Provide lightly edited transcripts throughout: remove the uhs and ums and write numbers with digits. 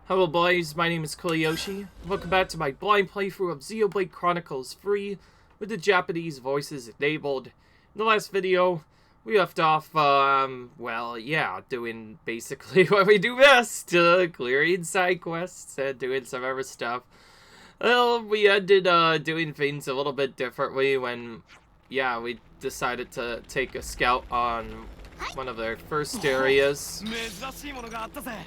Hello boys, my name is Koyoshi. Welcome back to my blind playthrough of Xenoblade Chronicles free with the Japanese voices enabled. In the last video, we left off, doing basically what we do best, clearing side quests and doing some other stuff. Well, we ended doing things a little bit differently when, we decided to take a scout on one of their first areas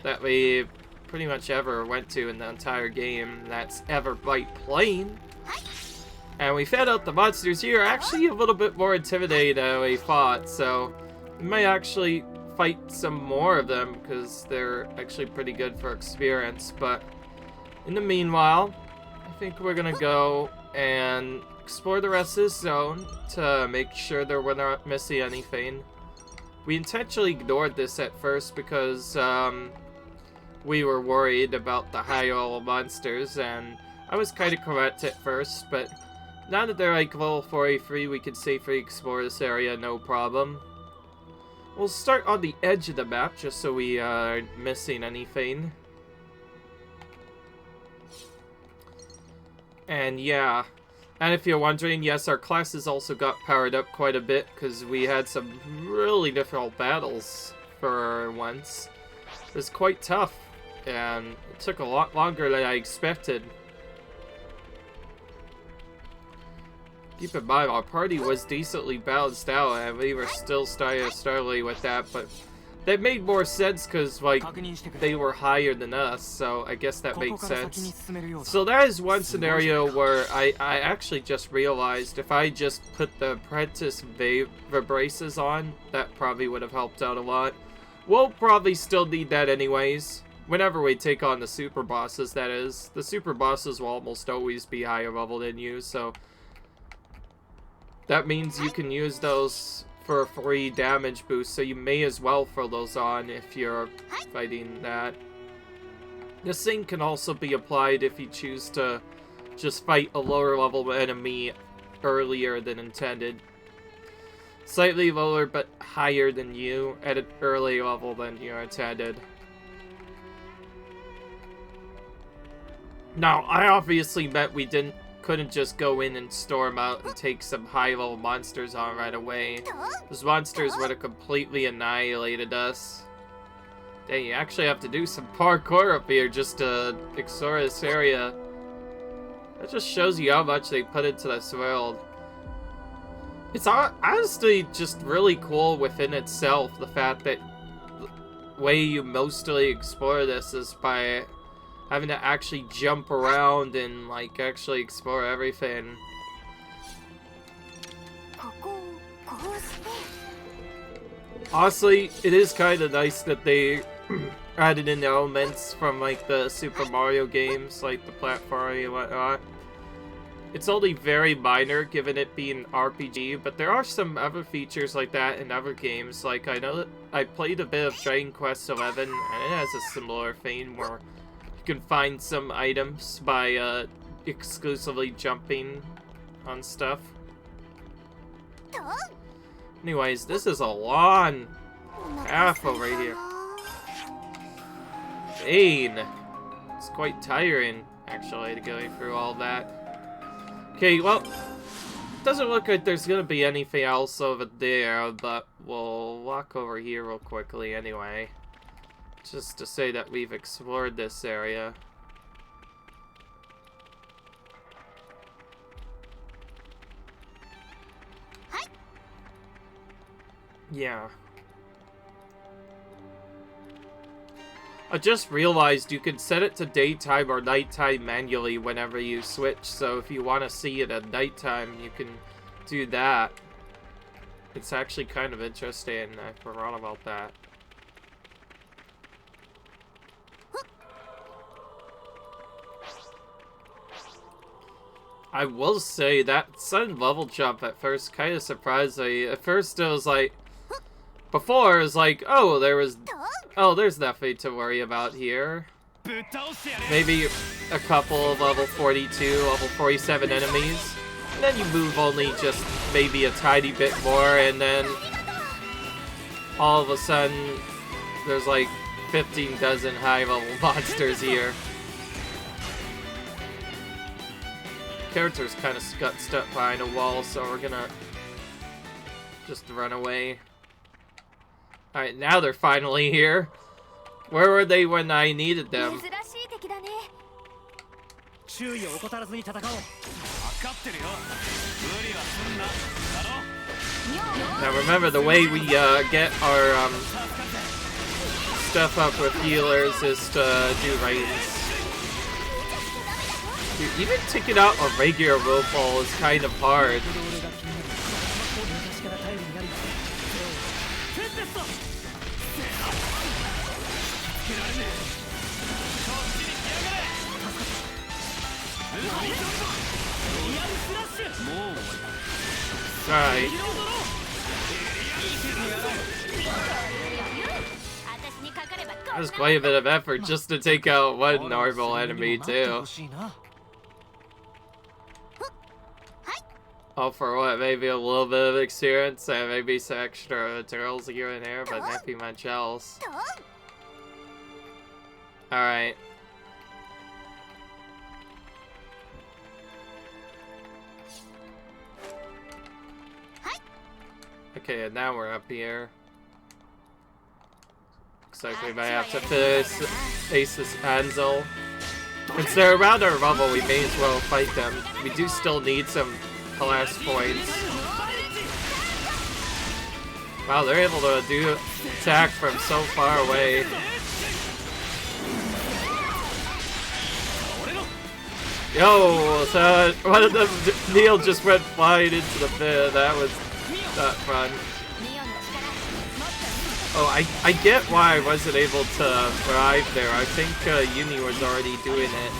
that we pretty much ever went to in the entire game. That's Everbright Plain. And we found out the monsters here are actually a little bit more intimidating than we thought, so we might actually fight some more of them because they're actually pretty good for experience. But in the meanwhile, I think we're gonna go and explore the rest of this zone to make sure that we're not missing anything. We intentionally ignored this at first because we were worried about the high-level monsters, and I was kind of correct at first, but now that they're like level 43, we can safely explore this area, no problem. We'll start on the edge of the map, just so we aren't missing anything. And yeah, and if you're wondering, yes, our classes also got powered up quite a bit, because we had some really difficult battles for once. It was quite tough, and it took a lot longer than I expected. Keep in mind, our party was decently balanced out, and we were still starting with that, but that made more sense because, like, they were higher than us, so I guess that makes sense. So that is one scenario where I actually just realized if I just put the apprentice braces on, that probably would have helped out a lot. We'll probably still need that anyways. Whenever we take on the super bosses, that is. The super bosses will almost always be higher level than you, so that means you can use those for a free damage boost, so you may as well throw those on if you're fighting that. This thing can also be applied if you choose to just fight a lower level enemy earlier than intended. Slightly lower but higher than you at an early level than you intended. Now, I obviously meant we couldn't just go in and storm out and take some high-level monsters on right away. Those monsters would have completely annihilated us. Dang, you actually have to do some parkour up here just to explore this area. That just shows you how much they put into this world. It's honestly just really cool within itself, the fact that the way you mostly explore this is by having to actually jump around and, like, actually explore everything. Honestly, it is kind of nice that they added in elements from, like, the Super Mario games, like the platforming and whatnot. It's only very minor, given it being RPG, but there are some other features like that in other games. Like, I know that I played a bit of Dragon Quest XI, and it has a similar thing where you can find some items by exclusively jumping on stuff. Anyways, this is a long path over here. Dang. It's quite tiring, actually, to go through all that. Okay, well, doesn't look like there's gonna be anything else over there, but we'll walk over here real quickly anyway. Just to say that we've explored this area. Yeah. I just realized you can set it to daytime or nighttime manually whenever you switch, so if you want to see it at nighttime, you can do that. It's actually kind of interesting. I forgot about that. I will say that sudden level jump at first kind of surprised me. At first it was like, before it was like, oh, there's nothing to worry about here. Maybe a couple of level 42, level 47 enemies. And then you move only just maybe a tiny bit more, and then all of a sudden there's like 15 dozen high-level monsters here. Character's kind of got stuck behind a wall, so we're gonna just run away. Alright, now they're finally here. Where were they when I needed them? Now remember, the way we get our stuff up with healers is to do raids. Dude, even taking out a regular roll is kind of hard. Alright. That was quite a bit of effort just to take out one normal enemy, too. All for what? Maybe a little bit of experience and maybe some extra materials here and there, but nothing much else. Alright. Okay, and now we're up here. Looks like we might have to face this Ansel. Since they're around our level, we may as well fight them. We do still need some class points. Wow, they're able to do attack from so far away. Yo, so one of them, Neil just went flying into the pit. That was not fun. Oh, I get why I wasn't able to thrive there. I think Uni was already doing it.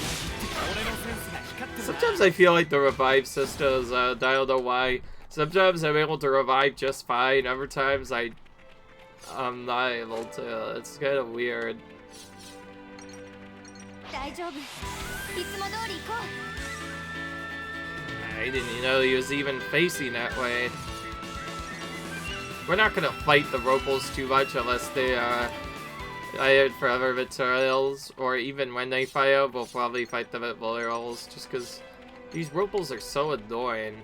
Sometimes I feel like the revive systems, I don't know why. Sometimes I'm able to revive just fine. Other times I'm not able to. It's kind of weird. I didn't even know he was even facing that way. We're not gonna fight the Ropals too much unless they fight for other materials, or even when they fight out, we'll probably fight them at lower levels, just because these Ropals are so annoying.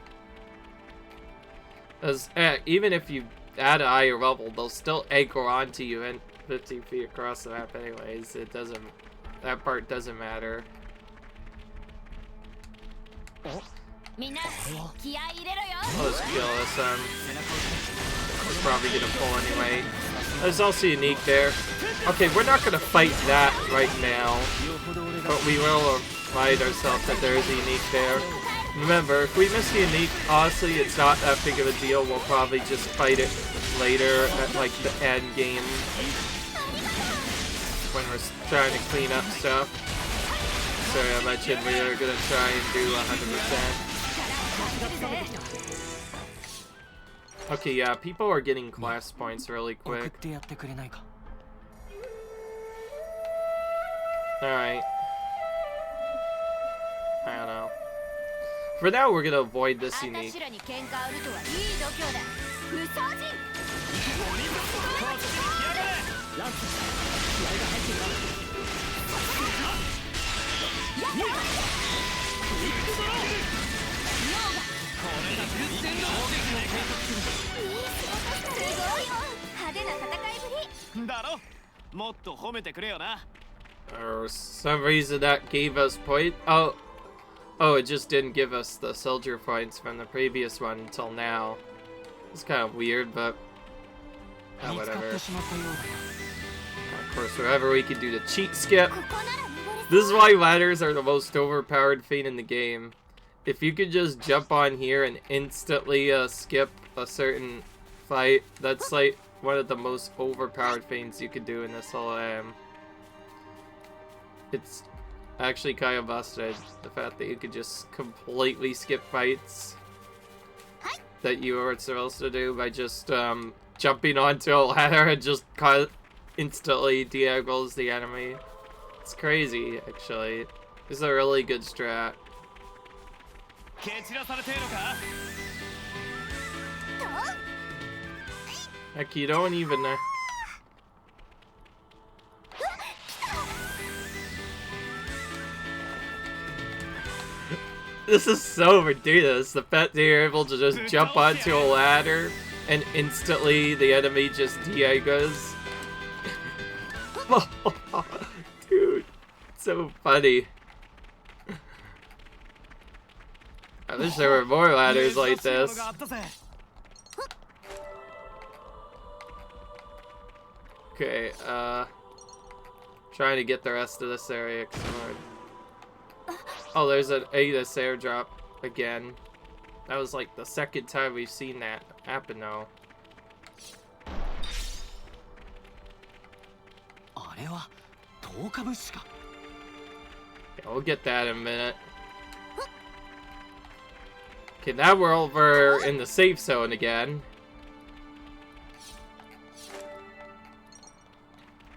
As even if you add a higher level, they'll still anchor onto you and 15 feet across the map anyways. It doesn't, that part doesn't matter. I'll just kill this It's probably gonna pull anyway. There's also unique there. Okay, we're not gonna fight that right now, but we will remind ourselves that there is a unique there. Remember, if we miss the unique, honestly, it's not that big of a deal. We'll probably just fight it later at like the end game when we're trying to clean up stuff. Sorry, I mentioned we are gonna try and do 100%. Okay, yeah, people are getting class points really quick. Alright. I don't know. For now, we're gonna avoid this unique. For some reason that gave us point. Oh, it just didn't give us the soldier points from the previous one until now. It's kind of weird, but whatever. Of course, wherever we can do the cheat skip. This is why ladders are the most overpowered thing in the game. If you could just jump on here and instantly skip a certain fight, that's like one of the most overpowered things you could do in this whole game. It's actually kind of busted, the fact that you could just completely skip fights that you were supposed to do by just jumping onto a ladder and just instantly de-aggles the enemy. It's crazy, actually. This is a really good strat. Heck, you don't even This is so ridiculous. The fact that you're able to just jump onto a ladder and instantly the enemy just Diego's. Dude, so funny. I wish there were more ladders like this. Okay, trying to get the rest of this area explored. Oh, there's an Aegis airdrop again. That was like the second time we've seen that happen now. Yeah, we'll get that in a minute. Okay, now we're over in the safe zone again.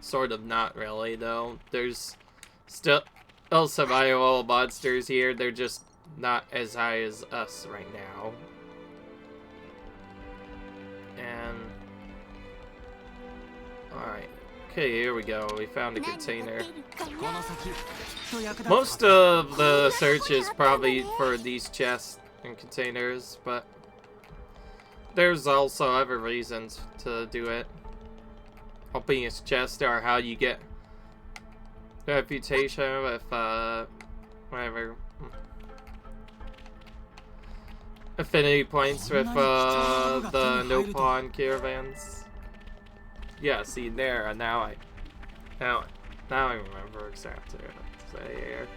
Sort of not really, though. There's still some IOL monsters here. They're just not as high as us right now. And... alright. Okay, here we go. We found a container. Most of the search is probably for these chests and containers, but there's also other reasons to do it. Opening his chest are how you get reputation with whatever affinity points with the no pawn caravans. Yeah, see there, and now I remember exactly what to say here.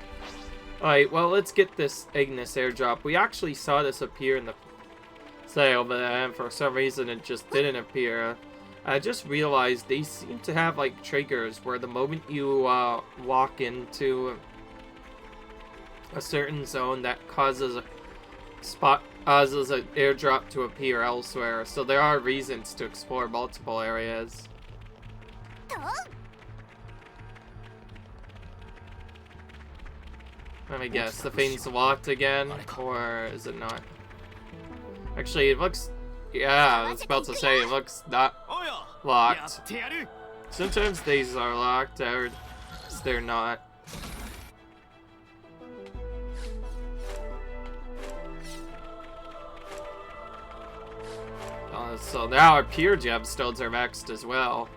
Alright, well, let's get this Ignis airdrop. We actually saw this appear in the sale, but then for some reason it just didn't appear. I just realized they seem to have like triggers where the moment you walk into a certain zone, that causes an airdrop to appear elsewhere. So there are reasons to explore multiple areas. Let me guess, the thing's locked again, or is it not? Actually, it looks... yeah, I was about to say, it looks not locked. Sometimes these are locked, or they're not. So now our pure gemstones are maxed as well.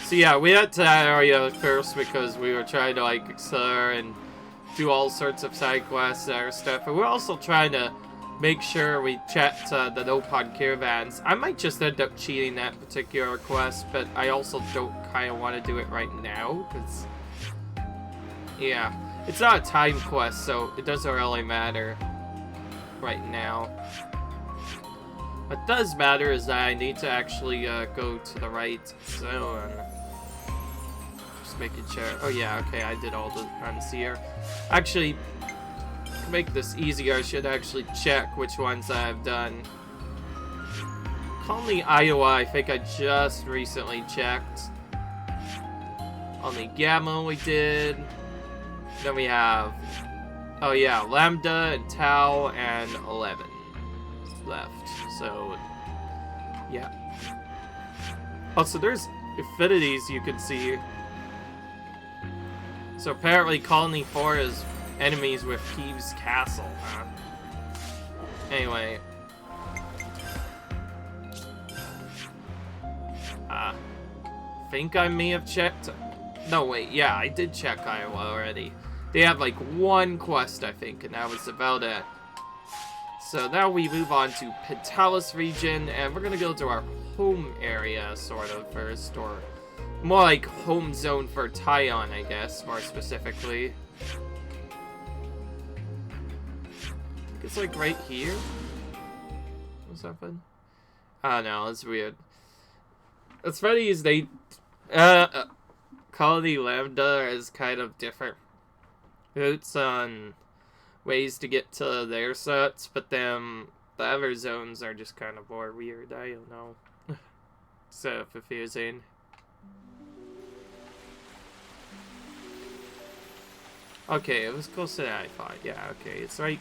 So yeah, we went to that area first because we were trying to like explore and do all sorts of side quests and other stuff. And we're also trying to make sure we checked the no-pawn caravans. I might just end up cheating that particular quest, but I also don't kind of want to do it right now because, yeah, it's not a time quest, so it doesn't really matter right now. What does matter is that I need to actually go to the right zone. Just making sure. Oh yeah, okay, I did all the runs here. Actually, to make this easier, I should actually check which ones I've done. Only Iowa, I think I just recently checked. Only Gamma we did. Then we have, oh yeah, Lambda and Tau and 11 left. So, yeah. Also, there's affinities you can see. So apparently Colony 4 is enemies with Peeves Castle, huh? Anyway. Think I may have checked. No, wait, yeah, I did check Iowa already. They have like one quest, I think, and that was about it. So now we move on to Pentalis region, and we're gonna go to our home area, sort of, first, or more like home zone for Taion, I guess, more specifically. It's like right here? What's happening? I don't know, it's weird. It's funny is they, Colony Lambda is kind of different routes on ways to get to their sets, but then the other zones are just kind of more weird. I don't know. So confusing. Okay, it was closer than I thought. Yeah, okay, it's right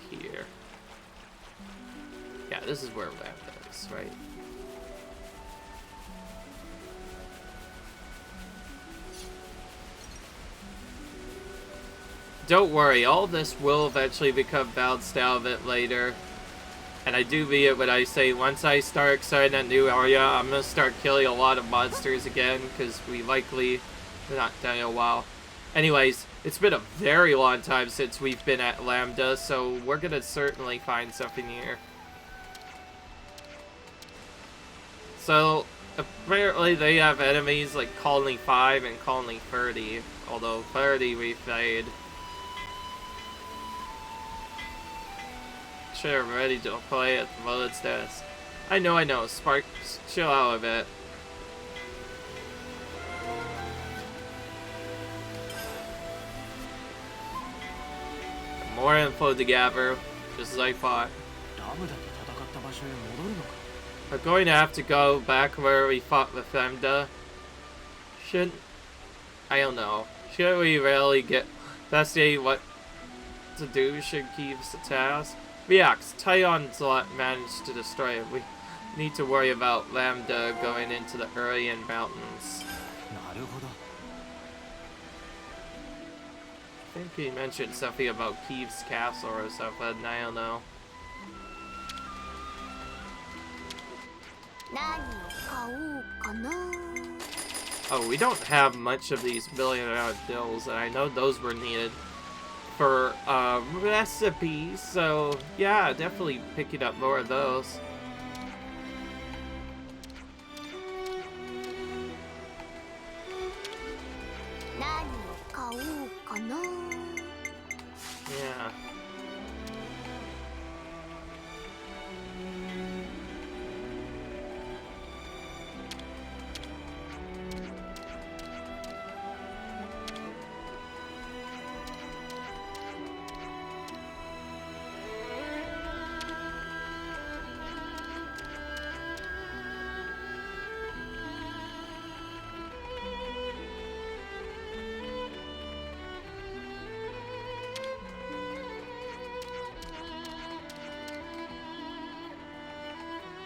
here. Yeah, this is where Lambda is, right? don't worry, all this will eventually become balanced out a bit later. And I do mean it when I say once I start exploring that new area, I'm going to start killing a lot of monsters again, because we likely not done in a while. Anyways, it's been a very long time since we've been at Lambda, so we're going to certainly find something here. So, apparently they have enemies like Colony 5 and Colony 30, although 30 we played. Sure, I'm ready to play at the moment's desk. I know, Sparks, chill out a bit. More info to gather, just as I thought. We're going to have to go back where we fought with Femda. I don't know. Should we really get investigate what to do? Should Keeves the task? Reacts. Tyon's lot managed to destroy it. We need to worry about Lambda going into the Urian Mountains. I think he mentioned something about Keeves' castle or something. I don't know. Oh, we don't have much of these $1,000,000 bills, and I know those were needed for recipes, so yeah, definitely picking up more of those. Yeah.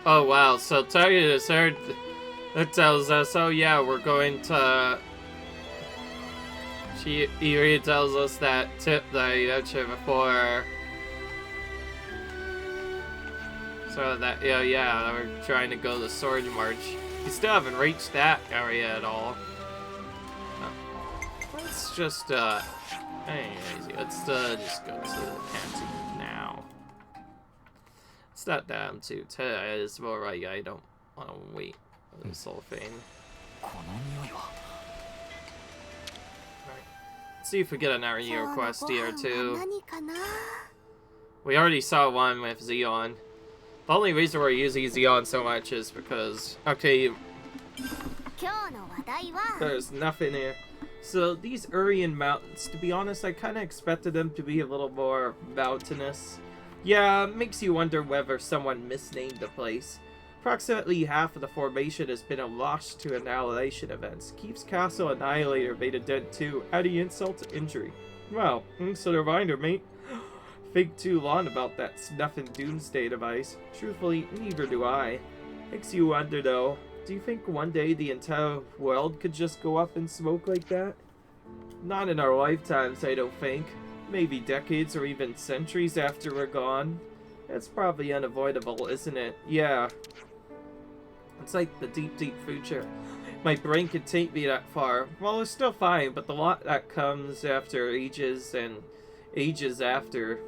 Oh wow, so Titus heard that tells us, oh yeah, we're going to... She really tells us that tip that I mentioned before. So that, yeah, we're trying to go to Sword March. We still haven't reached that area at all. Let's just, anyways, let's just go to the canteen now. It's not that I'm too tired, it's more like I don't want to wait for this whole thing. Let's see if we get an area quest here too. We already saw one with Xeon. The only reason we're using Xeon so much is because, okay, there's nothing here. So these Urian Mountains, to be honest, I kind of expected them to be a little more mountainous. Yeah, it makes you wonder whether someone misnamed the place. Approximately half of the formation has been lost to annihilation events. Keeves Castle Annihilator made a dent too, adding insult to injury. Well, thanks for the reminder, mate. Think too long about that snuffing doomsday device. Truthfully, neither do I. Makes you wonder though, do you think one day the entire world could just go up in smoke like that? Not in our lifetimes, I don't think. Maybe decades or even centuries after we're gone. That's probably unavoidable, isn't it? Yeah. It's like the deep, deep future. My brain could take me that far. Well, it's still fine, but the lot that comes after ages and ages after,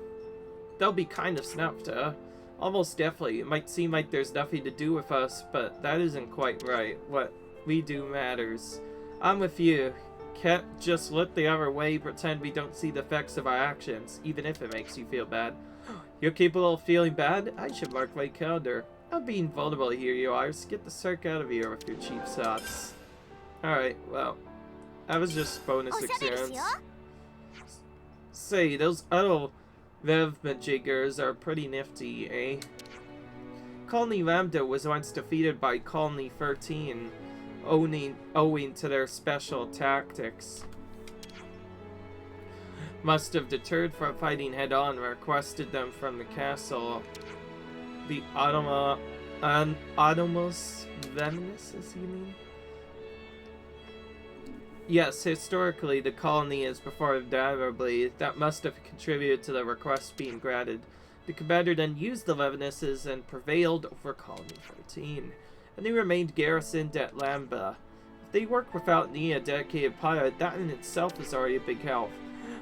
they'll be kind of snuffed, huh? Almost definitely. It might seem like there's nothing to do with us, but that isn't quite right. What we do matters. I'm with you. Can't just look the other way, pretend we don't see the effects of our actions, even if it makes you feel bad. You're capable of feeling bad? I should mark my calendar. I'm being vulnerable here, you are. So get the circ out of here with your cheap shots. Alright, well, that was just bonus experience. Say, those other Vevmajiggers are pretty nifty, eh? Colony Lambda was once defeated by Colony 13, owing to their special tactics. Must have deterred from fighting head-on, requested them from the castle. The Automos Venomous, you mean? Yes, historically, the colony has performed admirably. That must have contributed to the request being granted. The commander then used the Levinuses and prevailed over Colony 13, and they remained garrisoned at Lamba. If they work without me, a dedicated pilot, that in itself is already a big help.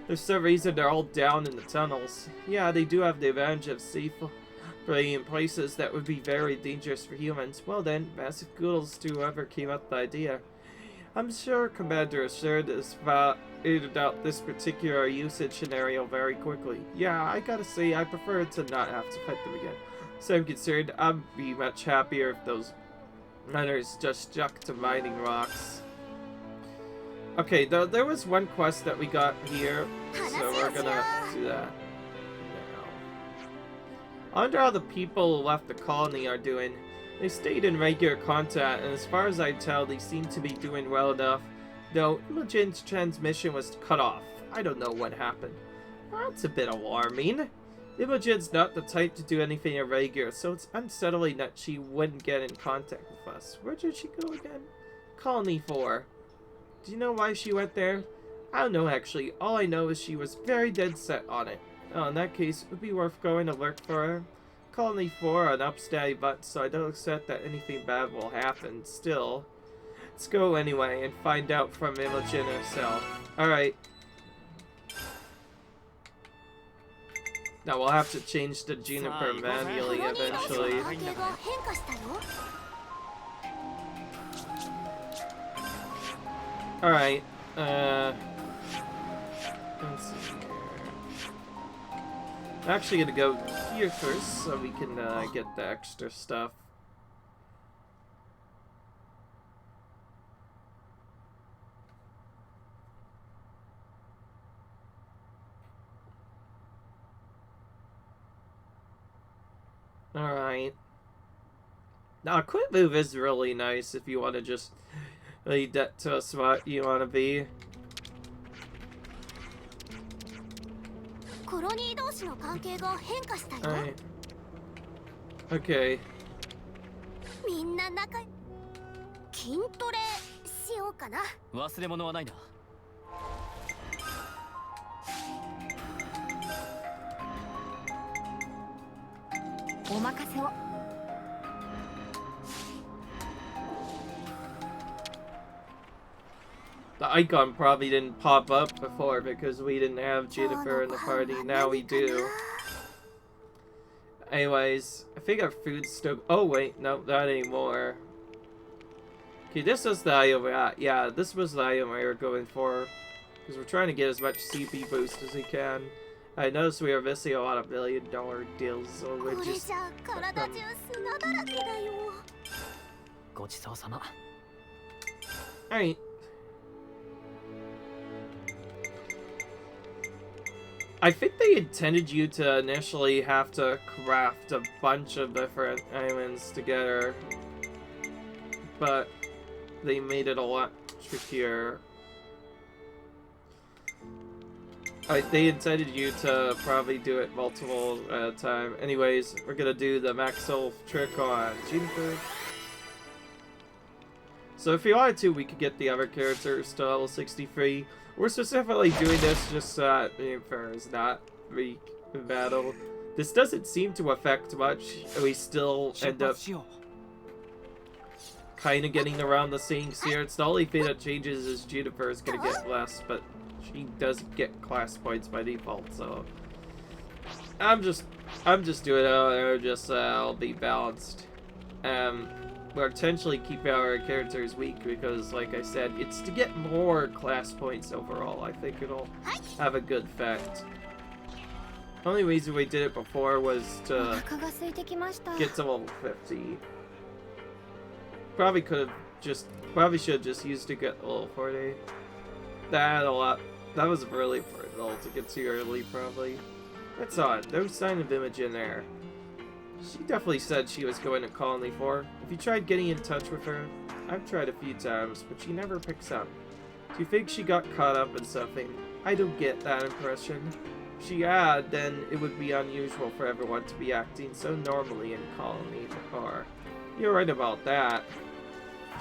There's some reason they're all down in the tunnels. Yeah, they do have the advantage of safely in places that would be very dangerous for humans. Well then, massive kudos to whoever came up with the idea. I'm sure Commander Assured has figured out this particular usage scenario very quickly. Yeah, I gotta say, I prefer to not have to fight them again. So I'm concerned, I'd be much happier if those miners just stuck to mining rocks. Okay, there was one quest that we got here, so we're gonna do that now. I wonder how the people who left the colony are doing. They stayed in regular contact, and as far as I tell, they seem to be doing well enough. Though Imogen's transmission was cut off. I don't know what happened. Well, that's a bit alarming. Imogen's not the type to do anything irregular, so it's unsettling that she wouldn't get in contact with us. Where did she go again? Colony 4. Do you know why she went there? I don't know actually. All I know is she was very dead set on it. Oh, in that case, it would be worth going to look for her. Colony 4 an upsteady butt, so I don't accept that anything bad will happen. Still, let's go anyway and find out from Imogen herself. Alright. Now we'll have to change the Juniper manually eventually. Alright, let's see here. I'm actually gonna go here first so we can get the extra stuff. Alright. Now, a quick move is really nice if you want to just lead that to a spot you want to be. Alright. Okay. The icon probably didn't pop up before because we didn't have Juniper in the party. Now we do. Anyways, I think our food's still... Oh wait, no, not anymore. Okay, this is the item. Yeah, this was the item we were going for. Because we're trying to get as much CP boost as we can. I noticed we are missing a lot of $1 million deals, so we're just... Alright. I think they intended you to initially have to craft a bunch of different islands together, but they made it a lot trickier. They intended you to probably do it multiple at a time. Anyways, we're gonna do the max health trick on Juniper. So if we wanted to, we could get the other characters to level 63. We're specifically doing this just so that Juniper is not weak in battle. This doesn't seem to affect much. We still end up kind of getting around the same sphere. It's the only thing that changes is Juniper is going to get less, but she does get class points by default, so I'm just doing it just I'll be balanced. We'll potentially keep our characters weak because, like I said, it's to get more class points overall. I think it'll have a good effect. The only reason we did it before was to get to level 50. Probably should have just used to get level 40. That was really important to get too early, probably. That's odd. No sign of Imogen there. She definitely said she was going to Colony 4. Have you tried getting in touch with her? I've tried a few times, but she never picks up. Do you think she got caught up in something? I don't get that impression. If she had, then it would be unusual for everyone to be acting so normally in Colony 4. You're right about that.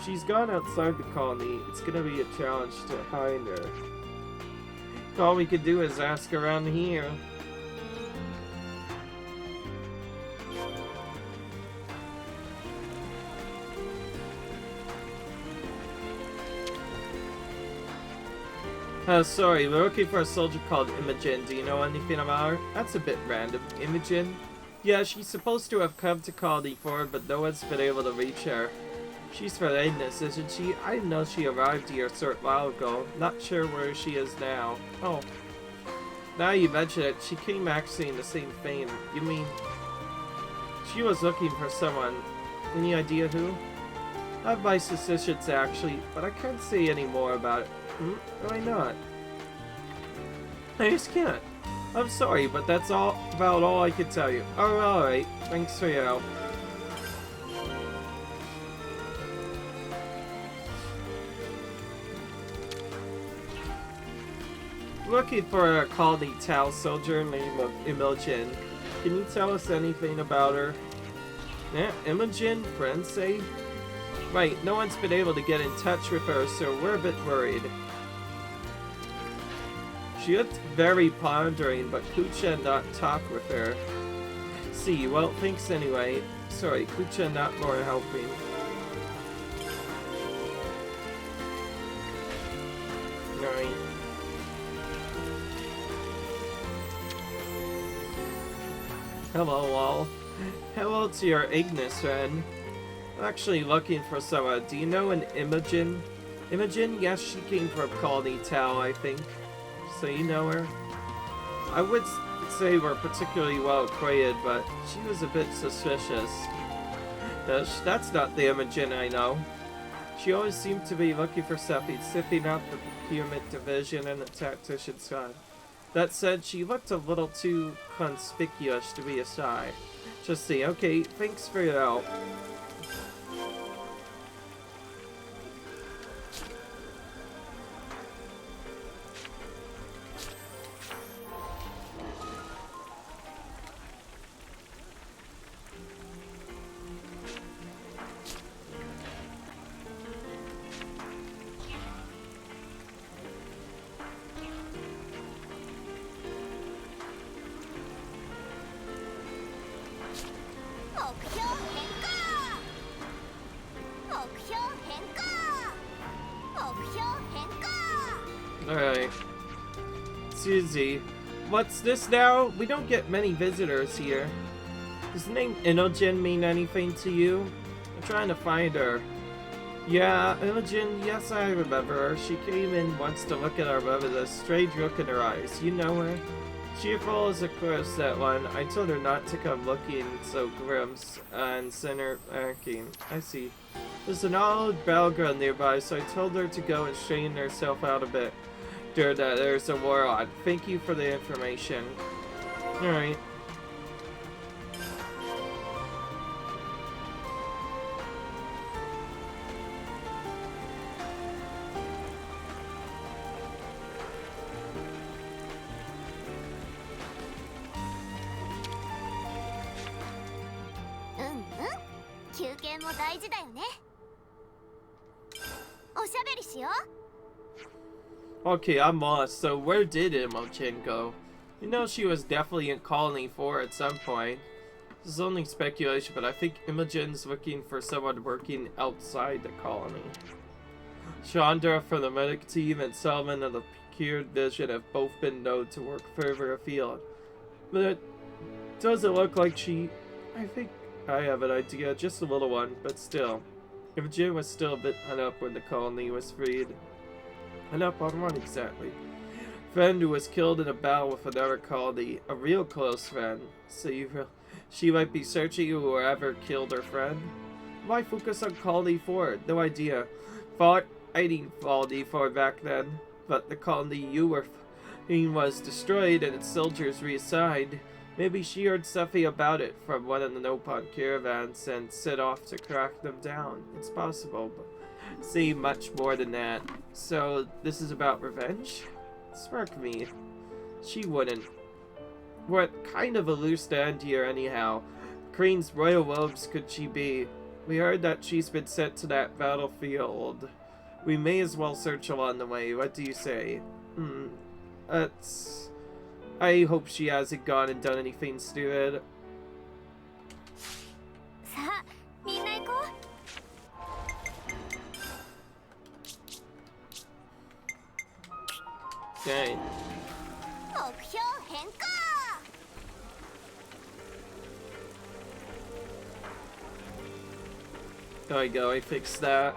She's gone outside the colony. It's gonna be a challenge to find her. All we could do is ask around here. Sorry, we're looking for a soldier called Imogen. Do you know anything about her? That's a bit random. Imogen? Yeah, she's supposed to have come to Colony 4, but no one's been able to reach her. She's for Agnes, isn't she? I didn't know she arrived here a short while ago. Not sure where she is now. Oh. Now you mention it, she came actually in the same vein. You mean... She was looking for someone. Any idea who? I have my suspicions actually, but I can't say any more about it. Why not? I just can't. I'm sorry, but that's about all I can tell you. Oh, alright. Thanks for your help. Looking for a colony Tau soldier named Imogen. Can you tell us anything about her? Yeah, Imogen? Friends say? Right, no one's been able to get in touch with her, so we're a bit worried. She looked very pondering, but Kucha not talk with her. See, well, thanks anyway. Sorry, Kucha not more helping. Right. Hello all. Hello to your Ignis friend. I'm actually looking for someone. Do you know an Imogen? Imogen? Yes, she came from Colony Tau, I think. So you know her? I would say we're particularly well acquainted, but she was a bit suspicious. That's not the Imogen I know. She always seemed to be looking for something, sifting out the procurement division and the tactician squad. That said, she looked a little too conspicuous to be a spy. Just see. Okay, thanks for your help. Alright. Susie. What's this now? We don't get many visitors here. Does the name Imogen mean anything to you? I'm trying to find her. Yeah, Imogen, yes I remember her. She came in once to look at our room with a strange look in her eyes. You know her? Cheerful as a course, that one. I told her not to come looking so grim and sent her acting. I see. There's an old battleground nearby, so I told her to go and straighten herself out a bit. There's a war on. Thank you for the information. Alright. Okay, I'm lost. So where did Imogen go? You know she was definitely in Colony 4 at some point. This is only speculation, but I think Imogen's looking for someone working outside the colony. Chandra from the medic team and Salman of the Procured Vision have both been known to work further afield. But it doesn't look like she... I think I have an idea, just a little one, but still. Imogen was still a bit hung up when the colony was freed. Hung up on what exactly? Friend who was killed in a battle with another colony, a real close friend. So she might be searching whoever killed her friend? Why focus on Colony 4? No idea. Thought fighting Colony 4 back then, but the colony you were fighting was destroyed and its soldiers reassigned. Maybe she heard something about it from one of the Nopon caravans and set off to crack them down. It's possible, but say much more than that. So, this is about revenge? Smirk me. She wouldn't. What kind of a loose end here anyhow? Crane's royal robes could she be? We heard that she's been sent to that battlefield. We may as well search along the way. What do you say? That's... I hope she hasn't gone and done anything stupid. Okay. There we go, I fixed that.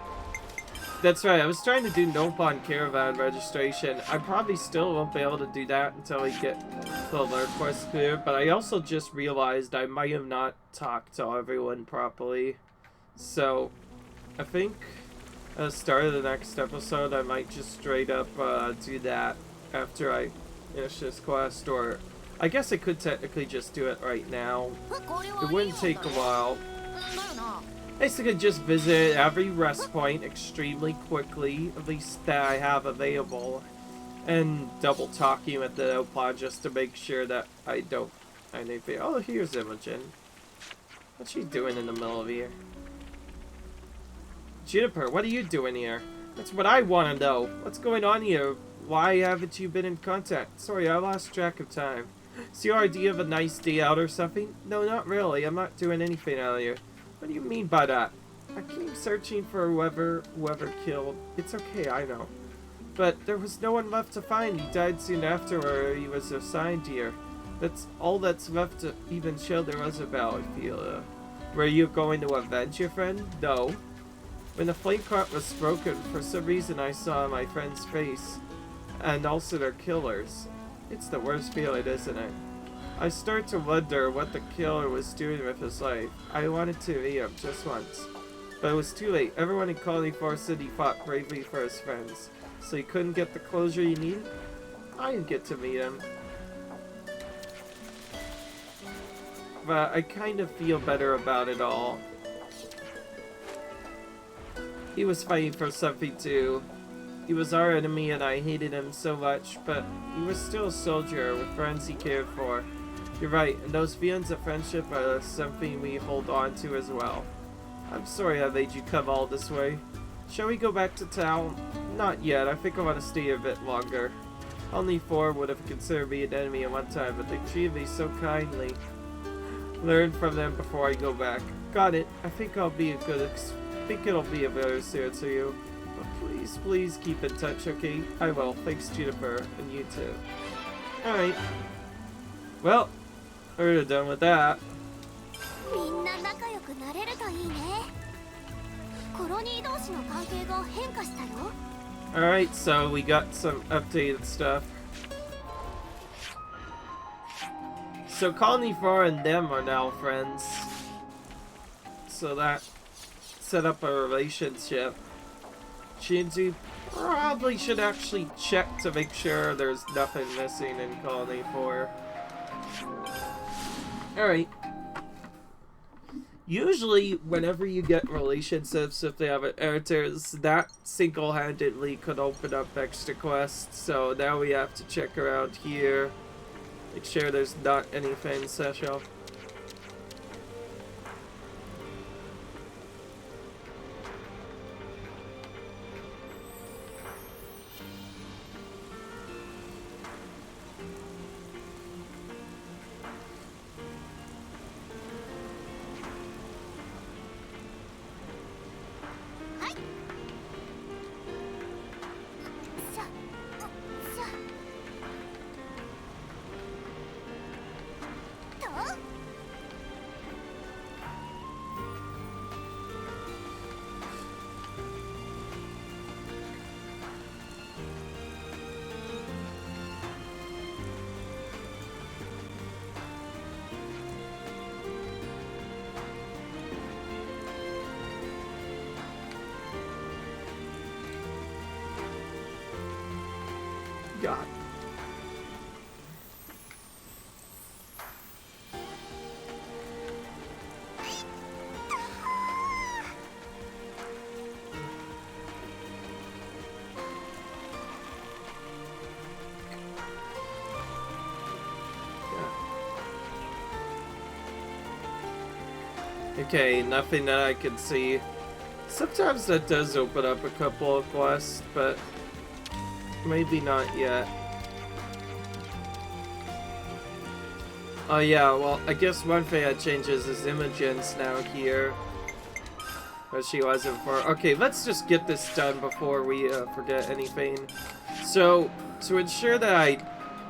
That's right, I was trying to do Nope on Caravan registration. I probably still won't be able to do that until we get the alert quest clear, but I also just realized I might have not talked to everyone properly. So, I think at the start of the next episode, I might just straight up do that after I finish this quest, or I guess I could technically just do it right now. It wouldn't take a while. Basically just visit every rest point extremely quickly, at least that I have available, and double talking with the outlaw just to make sure that I don't anything. Oh, here's Imogen. What's she doing in the middle of here? Juniper, what are you doing here? That's what I want to know. What's going on here? Why haven't you been in contact? Sorry, I lost track of time. Is your idea of a nice day out or something? No, not really. I'm not doing anything out here. What do you mean by that? I keep searching for whoever killed. It's okay, I know. But there was no one left to find. He died soon after he was assigned here. That's all that's left to even show there was about, I feel. Were you going to avenge your friend? No. When the flame cart was broken, for some reason I saw my friend's face. And also their killers. It's the worst feeling, isn't it? I start to wonder what the killer was doing with his life. I wanted to meet him just once. But it was too late. Everyone in Colony 4 said he fought bravely for his friends. So he couldn't get the closure he needed? I didn't get to meet him. But I kind of feel better about it all. He was fighting for something too. He was our enemy and I hated him so much, but he was still a soldier with friends he cared for. You're right, and those feelings of friendship are something we hold on to as well. I'm sorry I made you come all this way. Shall we go back to town? Not yet, I think I want to stay a bit longer. Only 4 would have considered me an enemy at one time, but they treated me so kindly. Learn from them before I go back. Got it. I think it'll be a better service to you. But please keep in touch, okay? I will. Thanks, Juniper, and you too. Alright. Well, we're done with that. Alright, so we got some updated stuff. So Colony 4 and them are now friends. So that set up a relationship. Shinji probably should actually check to make sure there's nothing missing in Colony 4. Alright. Usually, whenever you get relationships with the other characters, that single-handedly could open up extra quests. So now we have to check around here. Make sure there's not anything special. God. Okay, nothing that I can see. Sometimes that does open up a couple of quests, but maybe not yet. Oh yeah, well, I guess one thing that changes is Imogen's now here. But she wasn't for. Okay, let's just get this done before we forget anything. So, to ensure that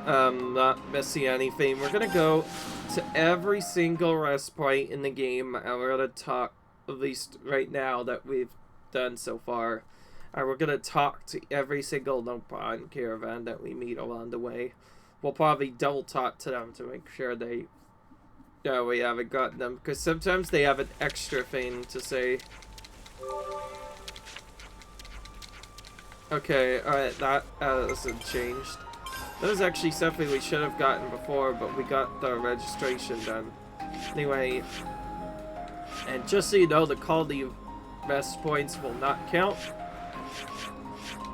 I'm not missing anything, we're gonna go to every single rest point in the game, and we're gonna talk, at least right now, that we've done so far. And we're gonna talk to every single Nopon caravan that we meet along the way. We'll probably double talk to them to make sure we haven't gotten them, because sometimes they have an extra thing to say. Okay, alright, that hasn't changed. That was actually something we should have gotten before, but we got the registration done. Anyway, and just so you know, the colony rest points will not count.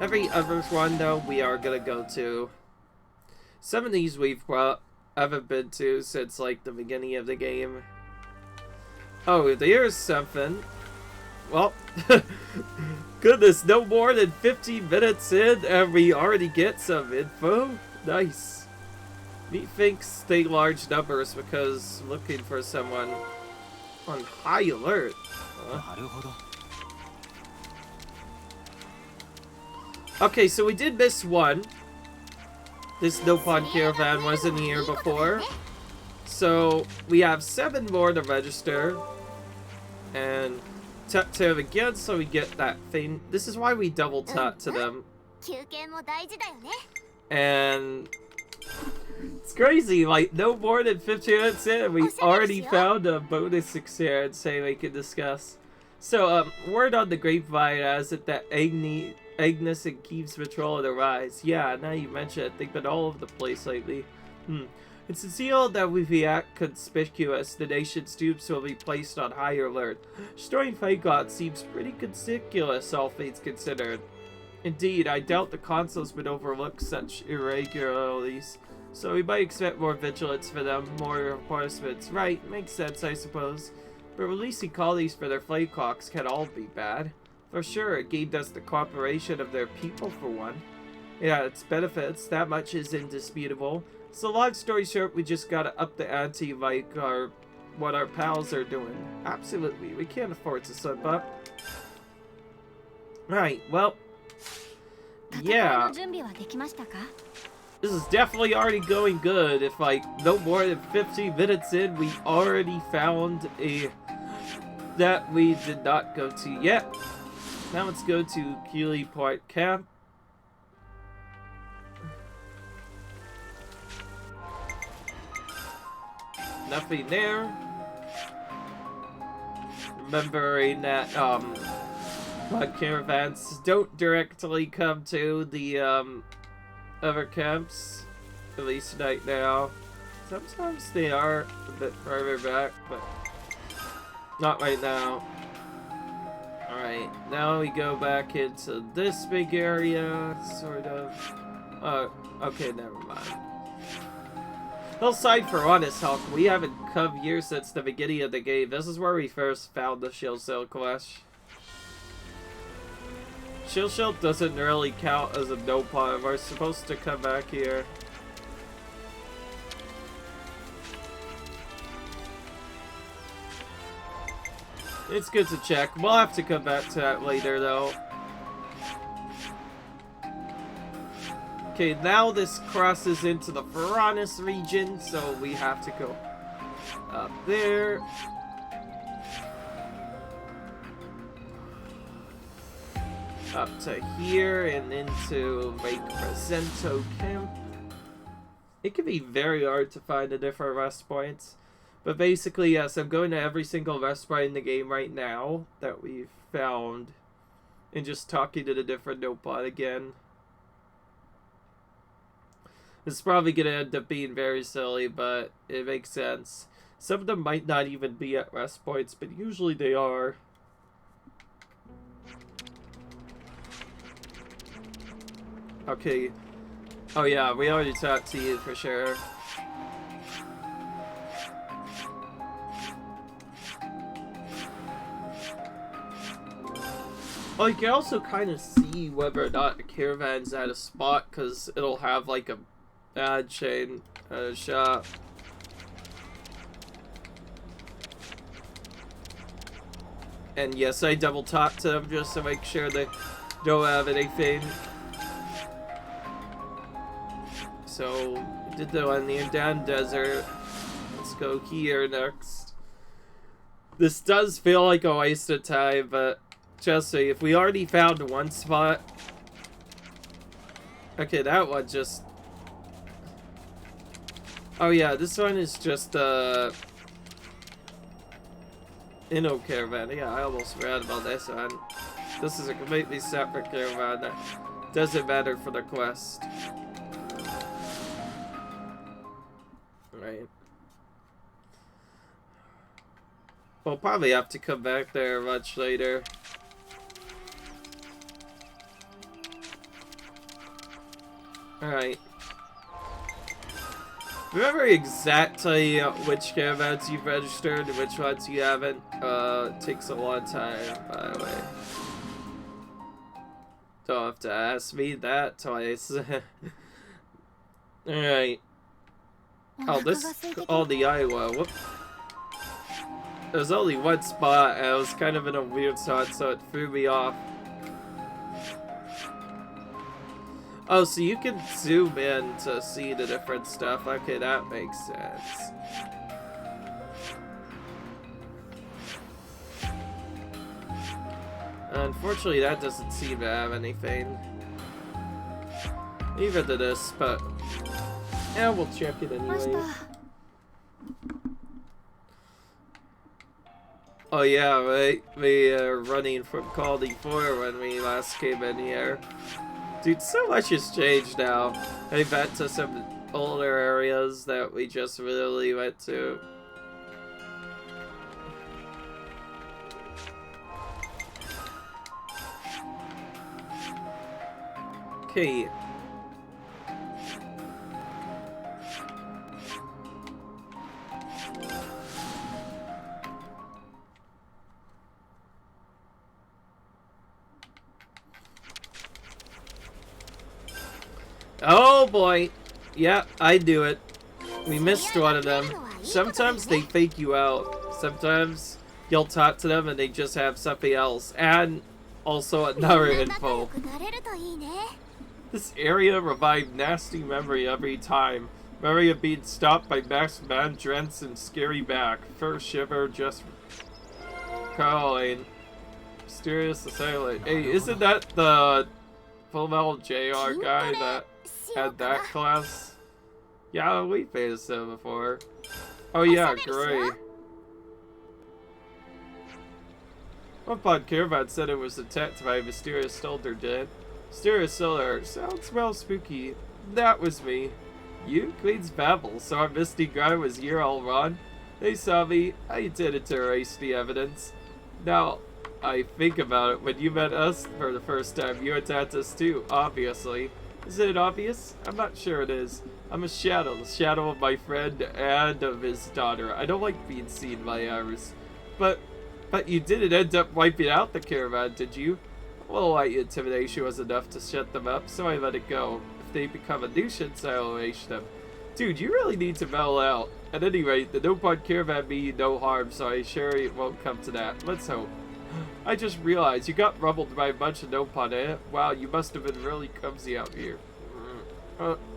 Every other one, though, we are gonna go to. Some of these haven't been to since, like, the beginning of the game. Oh, there's something. Well, goodness, no more than 15 minutes in, and we already get some info. Nice. Methinks stay large numbers because looking for someone on high alert. Okay, so we did miss one. This Nopon caravan wasn't here before. So we have 7 more to register. And tap to them again so we get that thing. This is why we double tap to them. And it's crazy, like no more than 15 minutes in, we already found a bonus experience saying we can discuss. So, word on the grapevine has it that Agnes and keeps patrol of the rise. Yeah, now you mention it, they've been all over the place lately. It's a deal that if we act conspicuous, the nation's troops will be placed on high alert. Destroying Faggot seems pretty conspicuous, all things considered. Indeed, I doubt the consuls would overlook such irregularities, so we might expect more vigilance for them, more reinforcements. Right, makes sense, I suppose. But releasing colonies for their Flaycocks can't all be bad. For sure, it gained us the cooperation of their people, for one. Yeah, its benefits, that much is indisputable. So long story short, we just gotta up the ante like what our pals are doing. Absolutely, we can't afford to slip up. Right, well, yeah. This is definitely already going good. If like no more than 15 minutes in, we already found a that we did not go to yet. Now let's go to Keeley Point Camp. Nothing there. Remembering that caravans don't directly come to the other camps, at least right now. Sometimes they are a bit further back, but not right now. Alright, now we go back into this big area, sort of. Okay, never mind. Hillside for Honest Hulk, we haven't come here since the beginning of the game. This is where we first found the Shield Cell Clash. Shield doesn't really count as a Nopon. We're supposed to come back here. It's good to check. We'll have to come back to that later, though. Okay, now this crosses into the Faranis region, so we have to go up there. Up to here and into Lake Presento Camp. It can be very hard to find the different rest points. But basically, yes, I'm going to every single rest point in the game right now that we've found. And just talking to the different Nopon again. It's probably going to end up being very silly, but it makes sense. Some of them might not even be at rest points, but usually they are. Okay. Oh yeah, we already talked to you for Oh, you can also kind of see whether or not a caravan's at a spot, because it'll have like a ad chain at a shop. And yes, I double tapped them just to make sure they don't have anything. So, we did the one near Dan Desert. Let's go here next. This does feel like a waste of time, but trust me, if we already found one spot... Okay, that one just... Oh yeah, this one is just, Inno caravan. Yeah, I almost forgot about this one. This is a completely separate caravan that doesn't matter for the quest. Right. We'll probably have to come back there much later. Alright. Remember exactly which caravans you've registered and which ones you haven't? It takes a long time, by the way. Don't have to ask me that twice. Alright. Oh, the Iowa. Whoop. There's only one spot, and I was kind of in a weird spot, so it threw me off. Oh, so you can zoom in to see the different stuff. Okay, that makes sense. Unfortunately, that doesn't seem to have anything. Even to this, but... yeah, we'll check it anyway. Oh yeah, right? We are running from Caldy 4 when we last came in here. Dude, so much has changed now. I went to some older areas that we just really went to. Okay. Oh boy. Yeah, I do it. We missed one of them. Sometimes they fake you out. Sometimes you'll talk to them and they just have something else. And also another info. This area revived nasty memory every time. Memory of being stopped by Max Mandrence and Scary Back. First shiver just calling. Mysterious Assailant. Hey, isn't that the Full Metal JR guy that had that class? Yeah, we faced him before. Oh yeah, great. One pod caravan said it was attacked by a mysterious soldier dead. Mysterious soldier, sounds well spooky. That was me. You? Queen's Babel, so our misty guy was here all wrong? They saw me, I did it to erase the evidence. Now, I think about it, when you met us for the first time, you attacked us too, obviously. Is it obvious? I'm not sure it is. I'm a shadow, the shadow of my friend and of his daughter. I don't like being seen by others. But you didn't end up wiping out the caravan, did you? Well, light intimidation was enough to shut them up, so I let it go. If they become a nuisance, I'll unleash them. Dude, you really need to mellow out. At any rate, the no-pod caravan mean no harm, so I'm sure it won't come to that. Let's hope. I just realized you got rumbled by a bunch of no-pod, eh? Wow, you must have been really clumsy out here.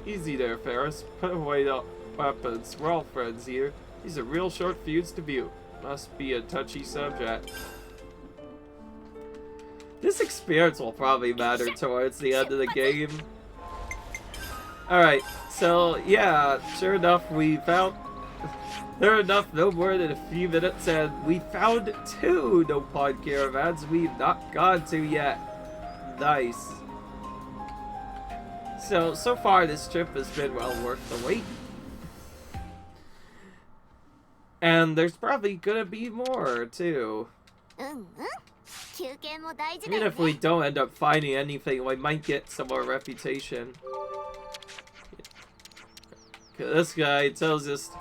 Easy there, Ferris. Put away the weapons. We're all friends here. These are real short feuds to view. Must be a touchy subject. This experience will probably matter towards the end of the game. Alright, so yeah, sure enough, we found... There enough, no more than a few minutes, and we found 2 no-pod caravans we've not gone to yet. Nice. So far this trip has been well worth the wait. And there's probably gonna be more, too. Even if we don't end up finding anything, we might get some more reputation. This guy tells us to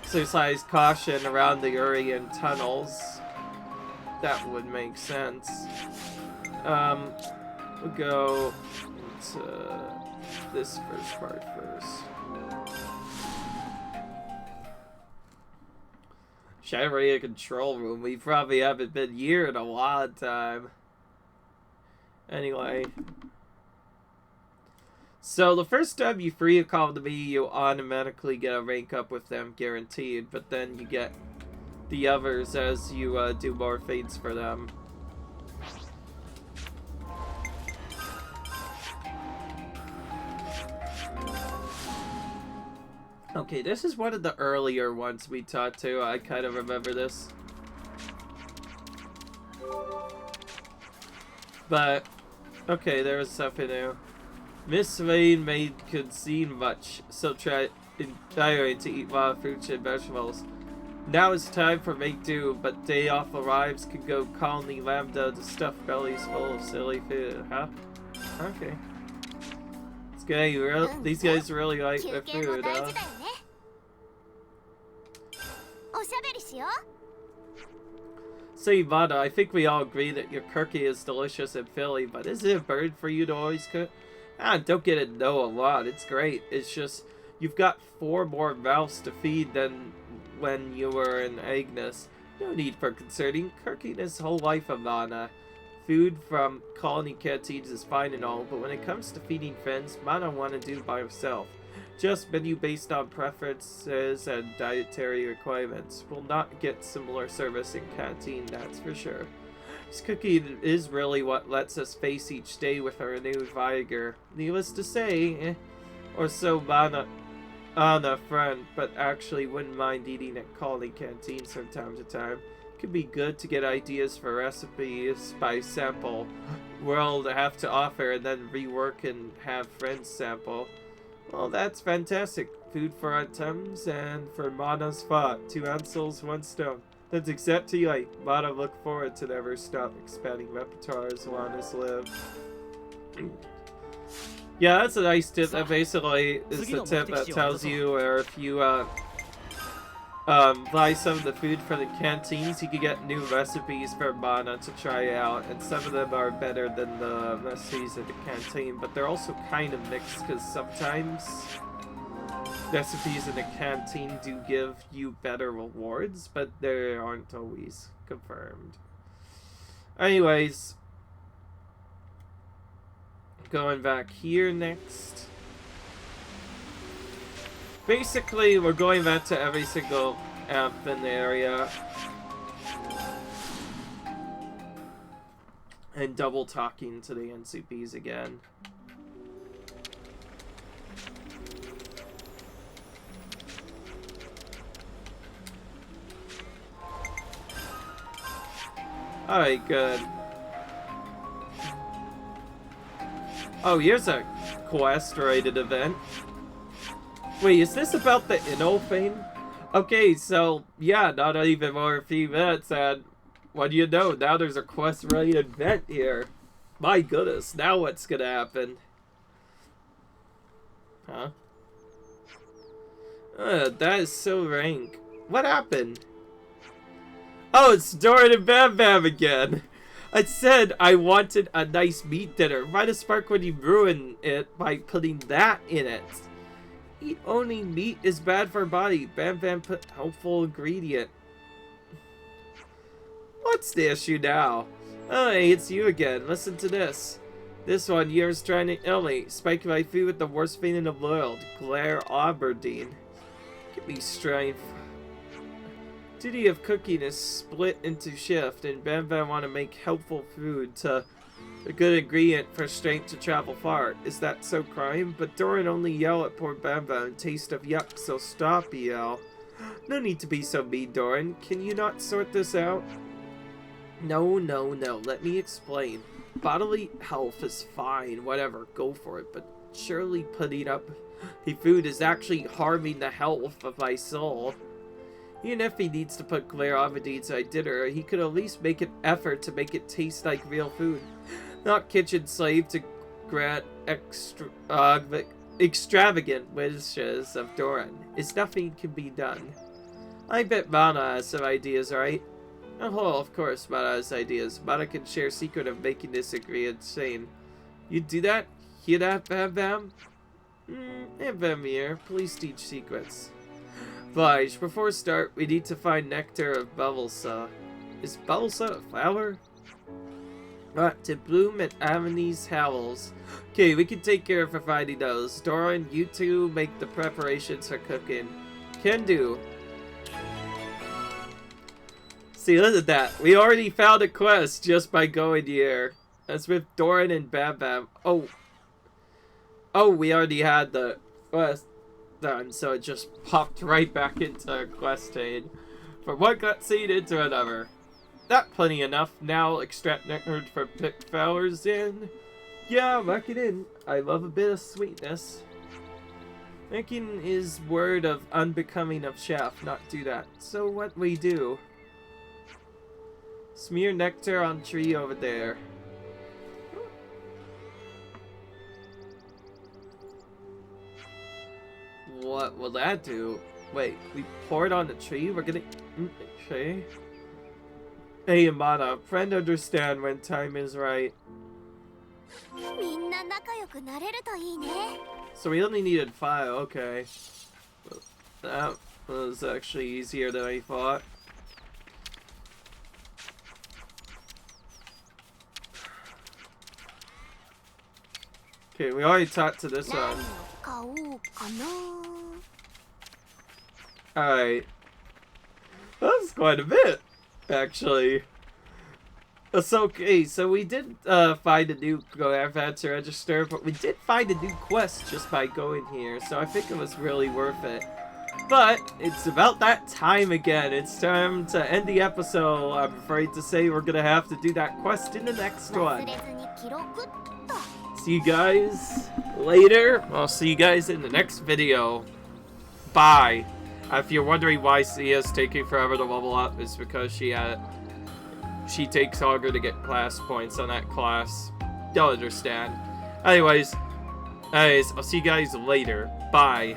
exercise caution around the Urian tunnels. That would make sense. we'll go into this first part first. Shadowy control room. We probably haven't been here in a long time. Anyway. So the first time you free a call to me, you automatically get a rank up with them, guaranteed. But then you get the others as you do more fates for them. Okay, this is one of the earlier ones we taught to. I kind of remember this. But, okay, there was something new. Miss Lane made cuisine much, so try entirely to eat wild fruits and vegetables. Now it's time for make do, but day off arrives could go colony lambda to stuff bellies full of silly food, huh? Okay. These guys really like their food, huh? So Ivana, I think we all agree that your cookie is delicious and filling, but is it a burden for you to always cook? Ah, don't get it no a lot, it's great. It's just, you've got 4 more mouths to feed than when you were in Agnes. No need for concerning, cooking is whole life, Ivana. Food from colony canteens is fine and all, but when it comes to feeding friends, Mana want to do by herself. Just menu based on preferences and dietary requirements. Will not get similar service in canteen, that's for sure. This cooking is really what lets us face each day with a renewed vigor. Needless to say, or so Mana on a friend, but actually wouldn't mind eating at colony canteens from time to time. Could be good to get ideas for recipes by sample. We'll have to offer and then rework and have friends sample. Well, that's fantastic. Food for our Thames and for Mana's thought. 2 answers, 1 stone. That's exactly right. Mana look forward to never stop expanding repertoire as long as live. Yeah, that's a nice tip. That basically is the tip that tells you where if you buy some of the food for the canteens, you can get new recipes for Mana to try out, and some of them are better than the recipes at the canteen, but they're also kind of mixed because sometimes recipes in the canteen do give you better rewards, but they aren't always confirmed. Anyways, going back here next. Basically, we're going back to every single app in the area and double talking to the NCPs again. Alright, good. Oh, here's a quest-rated event. Wait, is this about the Inno thing? Okay, so, yeah, not even more a few minutes, and what do you know? Now there's a quest-rated event here. My goodness, now what's gonna happen? Huh? That is so rank. What happened? Oh, it's Doran and Bam Bam again! I said I wanted a nice meat dinner. Why the spark when you ruin it by putting that in it? Eat only meat is bad for body. Bam Bam put helpful ingredient. What's the issue now? Oh, hey, it's you again. Listen to this. This one, yours trying to ill me. Spike my food with the worst thing in the world. Claire Aberdeen. Give me strength. Duty of cooking is split into shift, and Bam Bam want to make helpful food to a good ingredient for strength to travel far. Is that so crime? But Doran only yell at poor Bam Bam. Taste of yuck, so stop, yell. No need to be so mean, Doran. Can you not sort this out? No, no, no. Let me explain. Bodily health is fine, whatever, go for it. But surely putting up the food is actually harming the health of my soul. Even if he needs to put Claire Avadine's on dinner, he could at least make an effort to make it taste like real food. Not kitchen slave to grant extravagant wishes of Doran. Is nothing can be done. I bet Mana has some ideas, right? Oh, of course, Mata has ideas. Mata can share secret of making this agree insane. You do that? Hear that, Bam Bam? Hey, Bam here. Please teach secrets. Vij, before start, we need to find nectar of Bubblesa. Is Bubblesa a flower? To bloom at Amani's howls. Okay, we can take care of finding those. Doran, you two make the preparations for cooking. Can do. See, look at that. We already found a quest just by going here. That's with Doran and Bam Bam. Oh, we already had the quest done, so it just popped right back into quest aid. From one cutscene into another. That plenty enough. Now extract nectar for pick flowers in. Yeah, muck it in. I love a bit of sweetness. Making is word of unbecoming of chef, not do that. So what we do? Smear nectar on tree over there. What will that do? Wait, we pour it on the tree? We're gonna... Okay. Hey, Amana, friend understand when time is right. So we only needed 5, okay. That was actually easier than I thought. Okay, we already talked to this one. Alright. That's quite a bit, actually. That's okay, so we did find a new adventure register, but we did find a new quest just by going here, so I think it was really worth it. But it's about that time again. It's time to end the episode. I'm afraid to say we're gonna have to do that quest in the next one. See you guys later. I'll see you guys in the next video. Bye. If you're wondering why Sia's taking forever to level up, it's because she takes longer to get class points on that class. You'll understand. Anyways, I'll see you guys later. Bye.